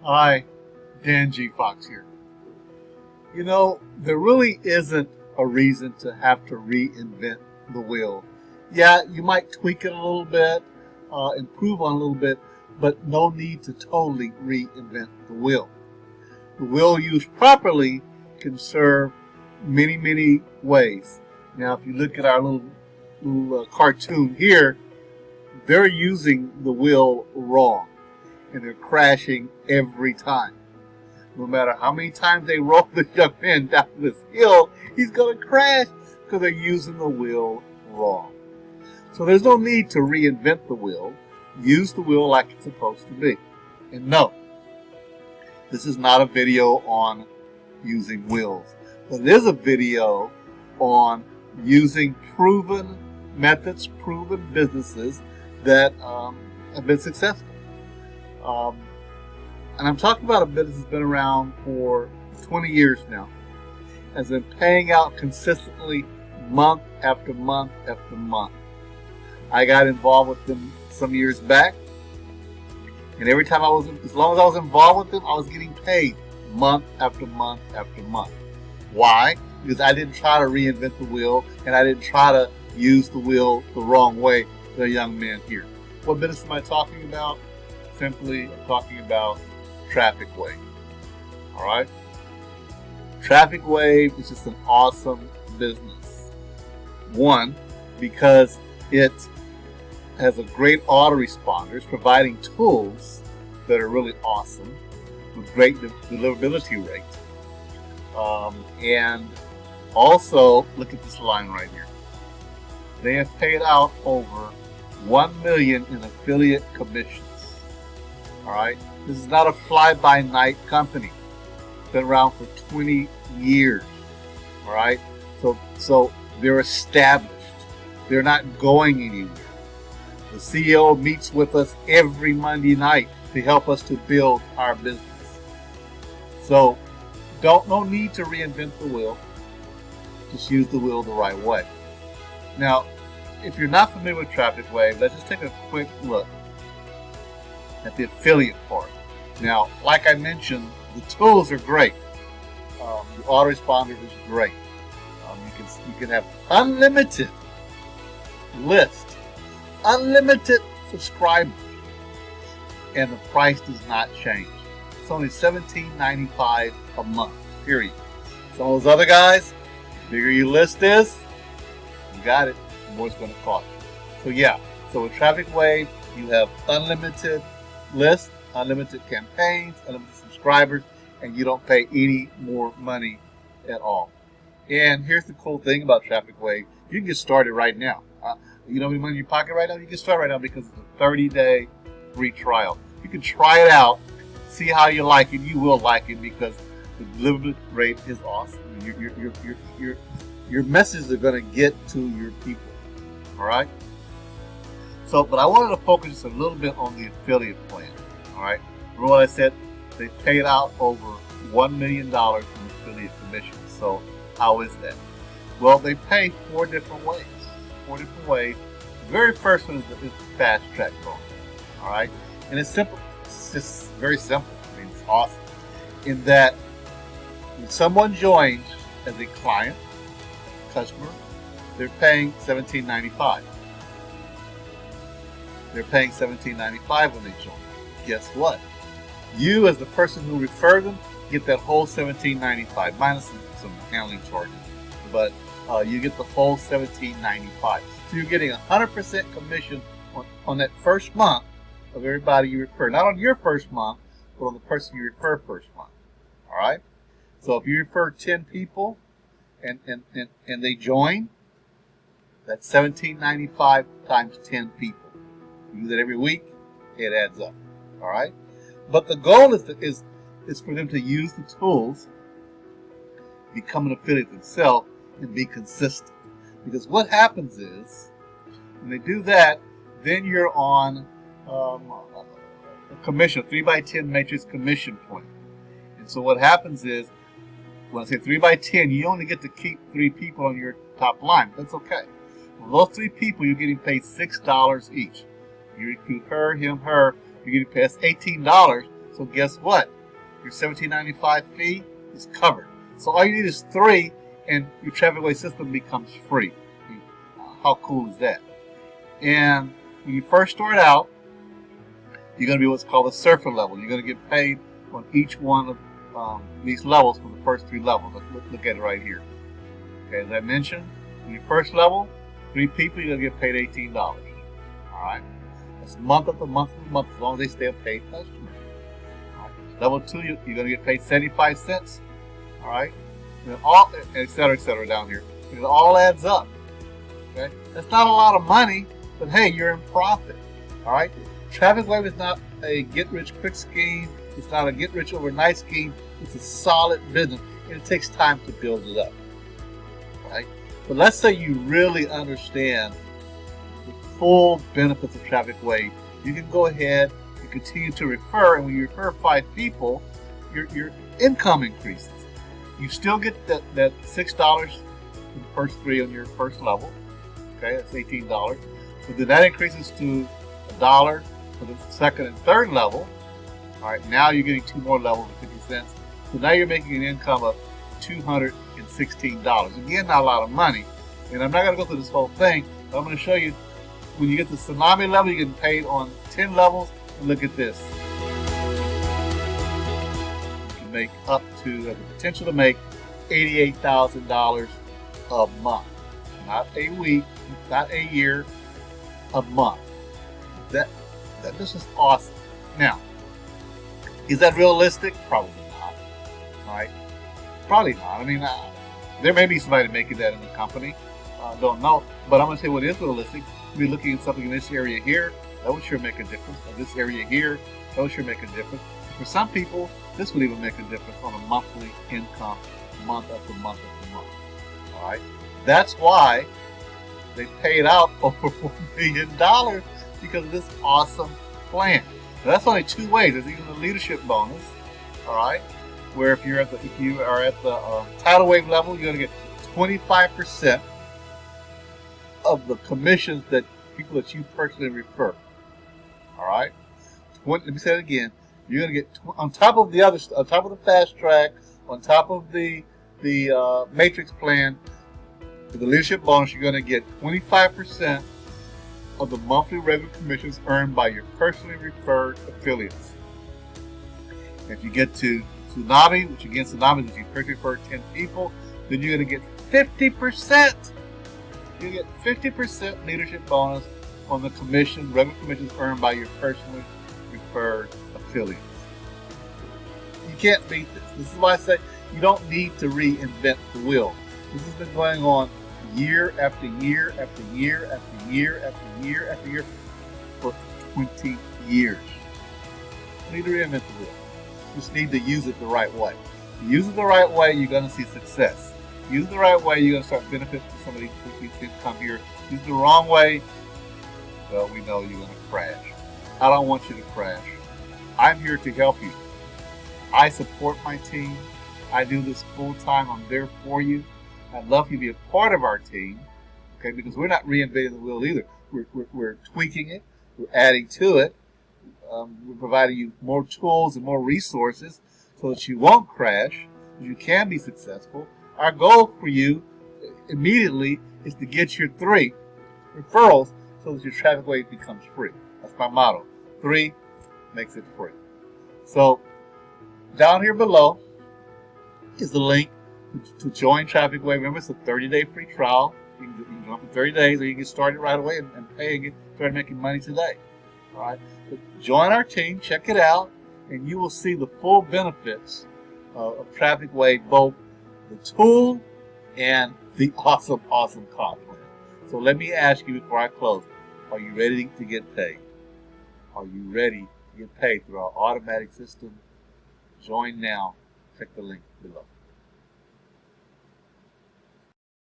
Hi, Dan G. Fox here. You know, there really isn't a reason to have to reinvent the wheel. Yeah, you might tweak it a little bit, improve on it a little bit, but no need to totally reinvent the wheel. The wheel used properly can serve many ways. Now, if you look at our little cartoon here, they're using the wheel wrong, and they're crashing every time. No matter how many times they roll this young man down this hill, he's going to crash because they're using the wheel wrong. So there's no need to reinvent the wheel. Use the wheel like it's supposed to be. And no, this is not a video on using wheels, but it is a video on using proven methods, proven businesses that have been successful. And I'm talking about a business that's been around for 20 years now, has been paying out consistently month after month after month. I got involved with them some years back, and every time as long as I was involved with them, I was getting paid month after month after month. Why? Because I didn't try to reinvent the wheel, and I didn't try to use the wheel the wrong way for a young man here. What business am I talking about? Simply, I'm talking about Trafficwave. All right? Trafficwave is just an awesome business. One, because it has a great autoresponders, providing tools that are really awesome with great deliverability rate. And also, look at this line right here. They have paid out over $1 million in affiliate commissions. All right? This is not a fly-by-night company. It's been around for 20 years. All right? So they're established. They're not going anywhere. The CEO meets with us every Monday night to help us to build our business. So no need to reinvent the wheel. Just use the wheel the right way. Now, if you're not familiar with Trafficwave, let's just take a quick look at the affiliate part. Now, like I mentioned, the tools are great. The autoresponders is great. You can have unlimited list, unlimited subscribers, and the price does not change. It's only $17.95 a month, period. Some of those other guys, the bigger your list is, you got it, the more it's going to cost you. So with Trafficwave, you have unlimited list, unlimited campaigns, unlimited subscribers, and you don't pay any more money at all. And here's the cool thing about Trafficwave: you can get started right now. You know how many money in your pocket right now? You can start right now because it's a 30-day free trial. You can try it out, see how you like it. You will like it because the delivery rate is awesome. Your messages are going to get to your people. All right. But I wanted to focus just a little bit on the affiliate plan. All right. Remember what I said? They paid out over $1 million in affiliate commissions. So how is that? Well, they pay four different ways. The very first one is the fast track program. All right. And it's simple. It's just very simple. I mean, it's awesome. In that, when someone joins as a client, customer, they're paying $17.95. They're paying $17.95 when they join. Guess what? You, as the person who referred them, get that whole $17.95 minus some handling charges, but you get the whole $17.95. So you're getting 100% commission on that first month of everybody you refer. Not on your first month, but on the person you refer first month. All right. So if you refer 10 people and they join, that's $17.95 times 10 people. You do that every week, it adds up. All right. But the goal is for them to use the tools, become an affiliate themselves, and be consistent. Because what happens is, when they do that, then you're on a commission, a 3x10 matrix commission point. And so what happens is, when I say 3x10, you only get to keep 3 people on your top line. That's okay. Well, those 3 people, you're getting paid $6 each. You recruit her, him, her, you're getting paid $18. So So guess what? Your $17.95 fee is covered. So all you need is 3, and your Trafficwave system becomes free. How cool is that? And when you first start out, you're going to be what's called a surfer level. You're going to get paid on each one of these levels for the first 3 levels. Let's look at it right here. Okay, as I mentioned, in your first level, 3 people, you're going to get paid $18. All right? That's month after month after month, as long as they stay a paid customer. All right? Level 2, you're going to get paid 75 cents. All right? And all, et cetera, down here. It all adds up. Okay? That's not a lot of money, but hey, you're in profit. All right? Trafficwave is not a get-rich-quick scheme. It's not a get-rich-overnight scheme. It's a solid business, and it takes time to build it up. Right? But let's say you really understand the full benefits of Trafficwave. You can go ahead and continue to refer, and when you refer 5 people, your income increases. You still get that $6 for the first 3 on your first level. Okay, that's $18. But then that increases to $1 for the second and third level. All right, now you're getting 2 more levels of 50 cents. So now you're making an income of $216. Again, not a lot of money. And I'm not going to go through this whole thing, but I'm going to show you when you get to Tsunami level, you're getting paid on 10 levels. And look at this. You can make up to, have the potential to make $88,000 a month. Not a week, not a year, a month. This is awesome. Now, is that realistic? Probably not. All right, probably not. I mean, there may be somebody making that in the company. Don't know, but I'm going to say what is realistic. We're looking at something in this area here that would sure make a difference. Or this area here, that would sure make a difference. For some people, this would even make a difference on a monthly income, month after month after month. All right, that's why they paid out over $1 million because of this awesome plan. Now, that's only 2 ways. There's even a leadership bonus, all right, where if you are at the tidal wave level, you're going to get 25% of the commissions that people that you personally refer. All right, let me say it again. You're going to get on top of the on top of the fast track, on top of the matrix plan, for the leadership bonus, you're going to get 25% of the monthly regular commissions earned by your personally referred affiliates. And if you get to Tsunami, which again, Tsunami is if you personally refer 10 people, then you're going to get 50%. You get 50% leadership bonus on the regular commissions earned by your personally referred affiliates. You can't beat this. This is why I say you don't need to reinvent the wheel. This has been going on year after year after year after year after year after year for 20 years. You need to reinvent the wheel. You just need to use it the right way. You use it the right way, you're going to see success. Use it the right way, you're going to start benefiting from some of these things come here. Use it the wrong way, well, we know you're going to crash. I don't want you to crash. I'm here to help you. I support my team. I do this full time. I'm there for you. I'd love you to be a part of our team, okay? Because we're not reinventing the wheel either. We're tweaking it. We're adding to it. We're providing you more tools and more resources so that you won't crash, that you can be successful. Our goal for you immediately is to get your 3 referrals so that your Trafficwave becomes free. That's my motto. 3 makes it free. So down here below is the link to join Trafficwave. Remember, it's a 30-day free trial. You can join for 30 days, or you can start it right away and pay and start making money today. All right, but join our team, check it out, and you will see the full benefits of Trafficwave, both the tool and the awesome comp plan. So let me ask you before I close: are you ready to get paid? Are you ready to get paid through our automatic system? Join now. Check the link below.